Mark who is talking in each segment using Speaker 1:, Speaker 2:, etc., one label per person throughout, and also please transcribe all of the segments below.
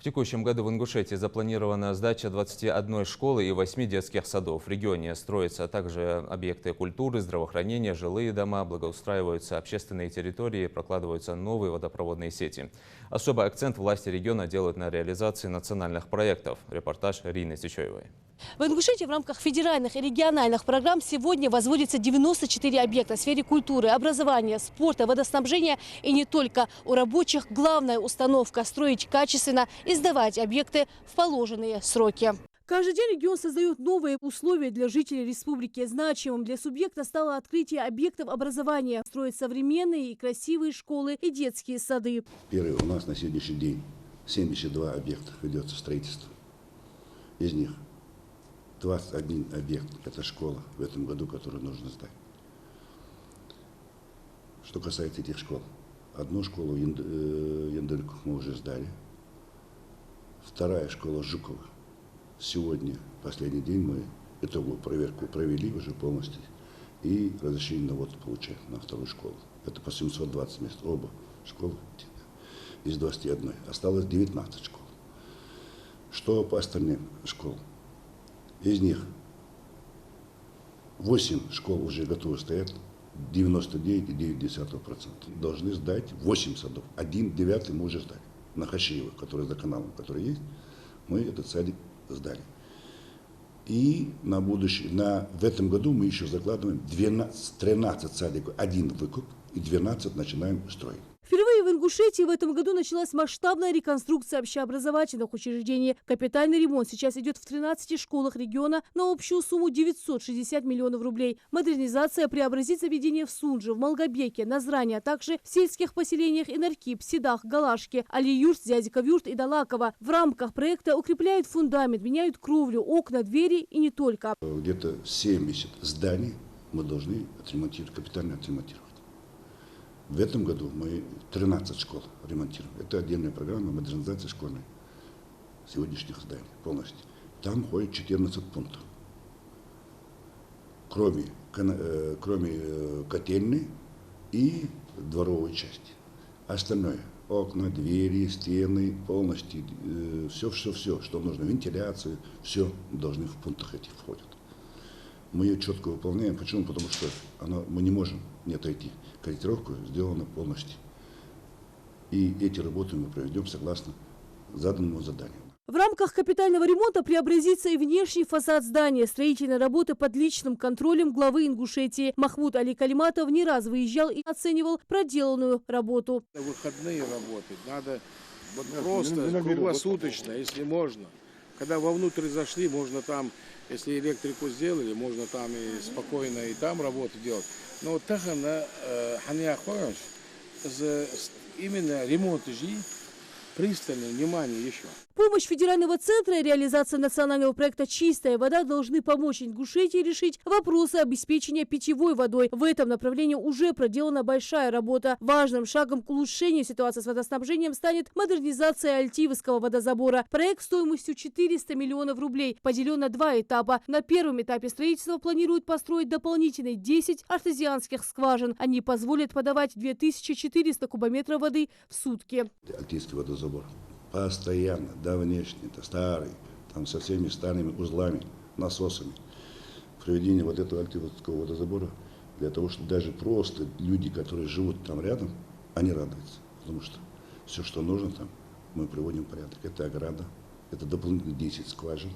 Speaker 1: В текущем году в Ингушетии запланирована сдача 21 школы и 8 детских садов. В регионе строятся также объекты культуры, здравоохранения, жилые дома, благоустраиваются общественные территории, прокладываются новые водопроводные сети. Особый акцент власти региона делают на реализации национальных проектов. Репортаж Рины Сичоевой.
Speaker 2: В Ингушетии в рамках федеральных и региональных программ сегодня возводится 94 объекта в сфере культуры, образования, спорта, водоснабжения и не только. У рабочих главная установка – строить качественно и сдавать объекты в положенные сроки. Каждый день регион создает новые условия для жителей республики. Значимым для субъекта стало открытие объектов образования. Строят современные и красивые школы и детские сады.
Speaker 3: Первый у нас на сегодняшний день 72 объекта ведется строительство. Из них 21 объект – это школа в этом году, которую нужно сдать. Что касается этих школ. Одну школу Яндырку мы уже сдали. Вторая школа Жукова. Сегодня, последний день, мы итоговую проверку провели уже полностью. И разрешение на ввод получаем на вторую школу. Это по 720 мест. Оба школы из 21. Осталось 19 школ. Что по остальным школам? Из них 8 школ уже готовы стоять, 99,9%. Должны сдать 8 садов. 1/9 мы уже сдали. На Хашиева, который за каналом, который есть, мы этот садик сдали. И на будущее, в этом году мы еще закладываем 13 садиков, 1 выкуп, и 12 начинаем строить.
Speaker 2: Впервые в Ингушетии в этом году началась масштабная реконструкция общеобразовательных учреждений. Капитальный ремонт сейчас идет в 13 школах региона на общую сумму 960 миллионов рублей. Модернизация преобразит заведения в Сунже, в Малгобеке, Назране, а также в сельских поселениях Инаркип, Седах, Галашке, Алиюрт, Зязиковюрт и Далаково. В рамках проекта укрепляют фундамент, меняют кровлю, окна, двери и не только.
Speaker 3: Где-то 70 зданий мы должны отремонтировать, капитально отремонтировать. В этом году мы 13 школ ремонтируем. Это отдельная программа модернизации школьной сегодняшних зданий полностью. Там ходит 14 пунктов. Кроме котельной и дворовой части. Остальное – окна, двери, стены, полностью, все, что нужно, вентиляция, все должны в пунктах этих входят. Мы ее четко выполняем. Почему? Потому что мы не можем не отойти. Корректировка сделана полностью. И эти работы мы проведем согласно заданному заданию.
Speaker 2: В рамках капитального ремонта преобразится и внешний фасад здания. Строительные работы под личным контролем главы Ингушетии. Махмуд Али Калиматов не раз выезжал и оценивал проделанную работу.
Speaker 4: Выходные работать надо просто круглосуточно, если можно. Когда вовнутрь зашли, можно там, если электрику сделали, можно там и спокойно и там работу делать. Но вот так она, именно ремонт жи, пристальное внимание еще.
Speaker 2: Помощь федерального центра и реализация национального проекта «Чистая вода» должны помочь Ингушетии решить вопросы обеспечения питьевой водой. В этом направлении уже проделана большая работа. Важным шагом к улучшению ситуации с водоснабжением станет модернизация Альтивского водозабора. Проект стоимостью 400 миллионов рублей поделен на 2 этапа. На первом этапе строительства планируют построить дополнительные 10 артезианских скважин. Они позволят подавать 2400 кубометров воды в сутки.
Speaker 3: Альтивский водозабор. Постоянно, да, внешне, это старый, там со всеми старыми узлами, насосами. Проведение вот этого альтивского водозабора, для того, чтобы даже просто люди, которые живут там рядом, они радуются. Потому что все, что нужно там, мы приводим в порядок. Это ограда, это дополнительные 10 скважин,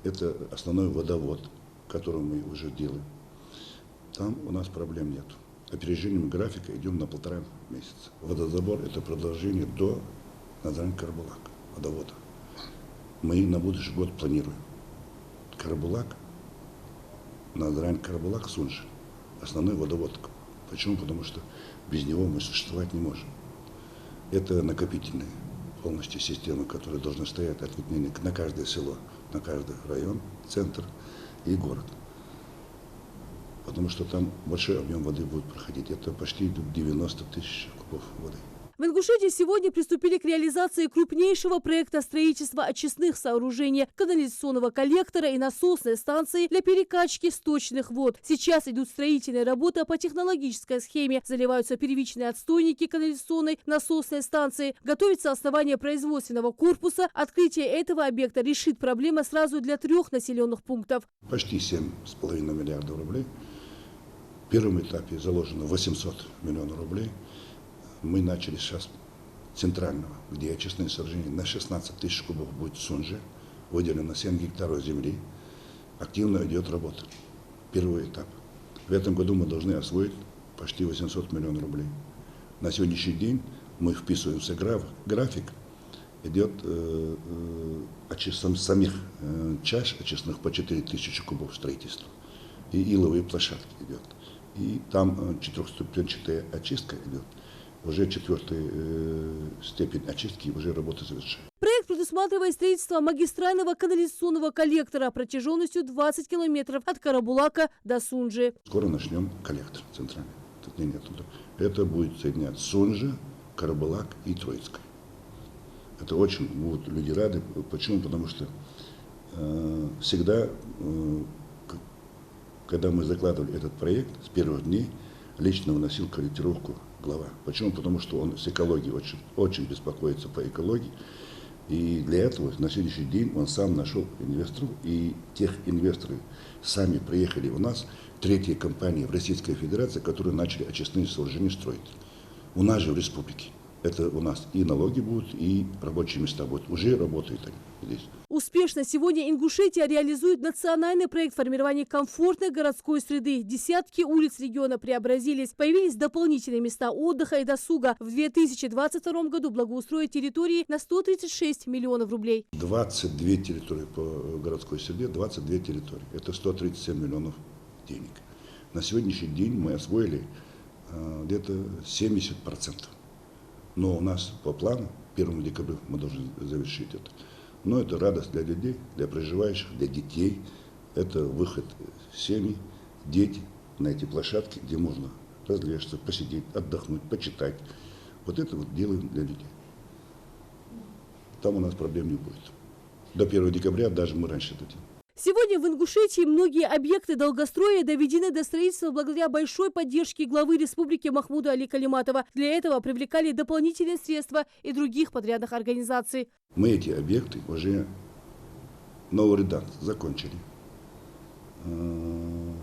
Speaker 3: это основной водовод, который мы уже делаем. Там у нас проблем нет. Опережением графика идем на 1,5 месяца. Водозабор – это продолжение до Назрань-Карабулак, водовода. Мы на будущий год планируем. Карабулак, Назрань-Карабулак, Сунжи. Основной водовод. Почему? Потому что без него мы существовать не можем. Это накопительная полностью система, которая должна стоять ответвление на каждое село, на каждый район, центр и город. Потому что там большой объем воды будет проходить. Это почти 90 тысяч кубов воды.
Speaker 2: В Ингушетии сегодня приступили к реализации крупнейшего проекта строительства очистных сооружений, канализационного коллектора и насосной станции для перекачки сточных вод. Сейчас идут строительные работы по технологической схеме. Заливаются первичные отстойники канализационной насосной станции. Готовится основание производственного корпуса. Открытие этого объекта решит проблемы сразу для 3 населенных пунктов.
Speaker 3: Почти 7,5 миллиардов рублей. В первом этапе заложено 800 миллионов рублей. Мы начали сейчас центрального, где очистные сооружения на 16 тысяч кубов будет в Сунже, выделено 7 гектаров земли. Активно идет работа. Первый этап. В этом году мы должны освоить почти 800 миллионов рублей. На сегодняшний день мы вписываемся в график. Идет самих чаш очистных по 4000 кубов строительства. И иловые площадки идет. И там 4-ступенчатая очистка идет. Уже 4-я степень очистки, уже работа завершена.
Speaker 2: Проект предусматривает строительство магистрального канализационного коллектора протяженностью 20 километров от Карабулака до Сунжи.
Speaker 3: Скоро начнем коллектор центральный. Это будет соединять Сунжи, Карабулак и Троицкое. Это очень будут люди рады. Почему? Потому что всегда, когда мы закладывали этот проект, с первых дней лично выносил корректировку глава. Почему? Потому что он с экологией очень беспокоится по экологии. И для этого на следующий день он сам нашел инвесторов. И тех инвесторы сами приехали у нас, 3-я компания в Российской Федерации, которые начали очистные сооружения строить. У нас же в республике. Это у нас и налоги будут, и рабочие места будут. Уже работают они здесь.
Speaker 2: Успешно сегодня Ингушетия реализует национальный проект формирования комфортной городской среды. Десятки улиц региона преобразились. Появились дополнительные места отдыха и досуга. В 2022 году благоустроить территории на 136 миллионов рублей.
Speaker 3: 22 территории по городской среде, 22 территории. Это 137 миллионов денег. На сегодняшний день мы освоили где-то 70%. Но у нас по плану 1 декабря мы должны завершить это. Но это радость для людей, для проживающих, для детей. Это выход в семьи, дети на эти площадки, где можно развлечься, посидеть, отдохнуть, почитать. Вот это вот делаем для людей. Там у нас проблем не будет. До 1 декабря даже мы раньше это делаем.
Speaker 2: Сегодня в Ингушетии многие объекты долгостроя доведены до строительства благодаря большой поддержке главы республики Махмуда Али Калиматова. Для этого привлекали дополнительные средства и других подрядных организаций.
Speaker 3: Мы эти объекты уже Новый Редан закончили.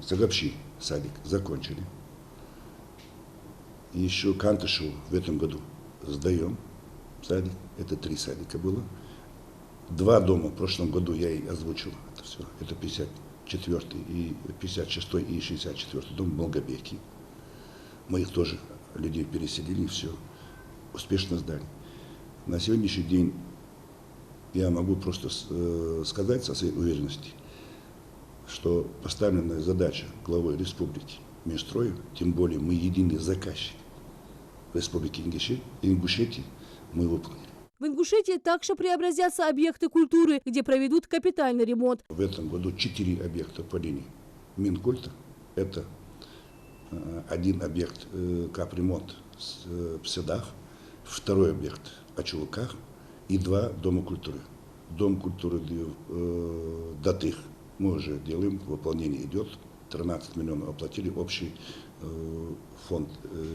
Speaker 3: Сагапши садик закончили. Еще Кантышеву в этом году сдаем садик. Это 3 садика было. 2 дома в прошлом году я и озвучил это все. Это 54-й, и 56-й и 64-й дом в Молгобеке. Мы их тоже, людей переселили, все. Успешно сдали. На сегодняшний день я могу просто сказать со своей уверенностью, что поставленная задача главой республики Минстрою, тем более мы единый заказчик в республике Ингушетии, мы выполнили.
Speaker 2: В Ингушетии также преобразятся объекты культуры, где проведут капитальный ремонт.
Speaker 3: В этом году 4 объекта по линии Минкульта. Это 1 объект капремонт в Седах, 2 объект в Ачулыках и 2 дома культуры. Дом культуры Датых мы уже делаем, выполнение идет. 13 миллионов оплатили, общий фонд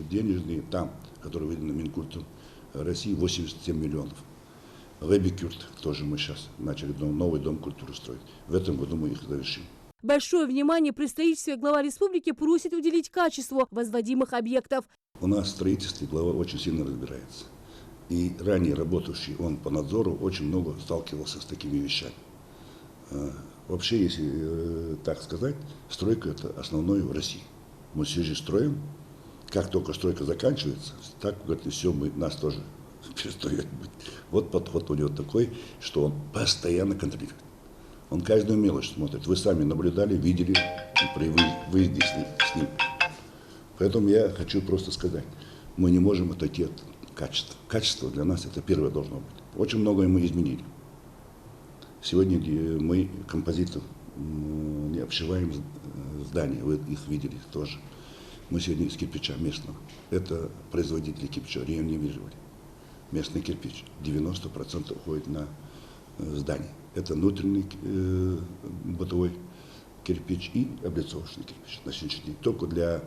Speaker 3: денежный там, который выделен на Минкульту России, 87 миллионов. Вебикюрт тоже мы сейчас начали новый дом культуры строить. В этом году мы их завершим.
Speaker 2: Большое внимание при строительстве глава республики просит уделить качеству возводимых объектов.
Speaker 3: У нас в строительстве глава очень сильно разбирается. И ранее работавший он по надзору очень много сталкивался с такими вещами. Вообще, если так сказать, стройка – это основное в России. Мы всю жизнь строим. Как только стройка заканчивается, так, говорит, все, нас тоже перестает быть. Вот подход у него такой, что он постоянно контролирует. Он каждую мелочь смотрит. Вы сами наблюдали, видели при выезде с ним. Поэтому я хочу просто сказать, мы не можем отойти от качества. Качество для нас это первое должно быть. Очень многое мы изменили. Сегодня мы композитов не обшиваем здания, вы их видели тоже. Мы сегодня из кирпича местного. Это производители кирпича реанимировали. местный кирпич. 90% уходит на здание. Это внутренний бытовой кирпич и облицовочный кирпич. На сегодняшний день только для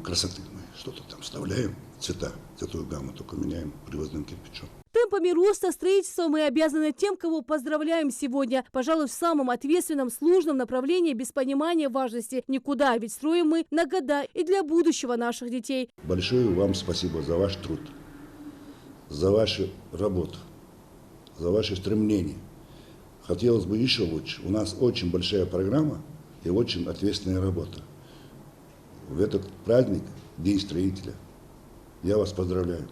Speaker 3: красоты мы что-то там вставляем, цветовую гамму только меняем привозным кирпичом.
Speaker 2: Темпами роста строительства мы обязаны тем, кого поздравляем сегодня. Пожалуй, в самом ответственном, сложном направлении без понимания важности никуда. Ведь строим мы на года и для будущего наших детей.
Speaker 3: Большое вам спасибо за ваш труд, за вашу работу, за ваше стремление. Хотелось бы еще лучше. У нас очень большая программа и очень ответственная работа. В этот праздник, День строителя, я вас поздравляю.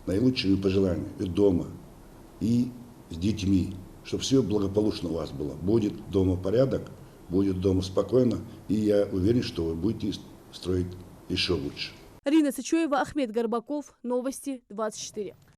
Speaker 3: Наилучшими пожеланиями и дома, и с детьми, чтобы все благополучно у вас было. Будет дома порядок, будет дома спокойно, и я уверен, что вы будете строить еще лучше.
Speaker 2: Рина Сычуева, Ахмед Горбаков. Новости 24.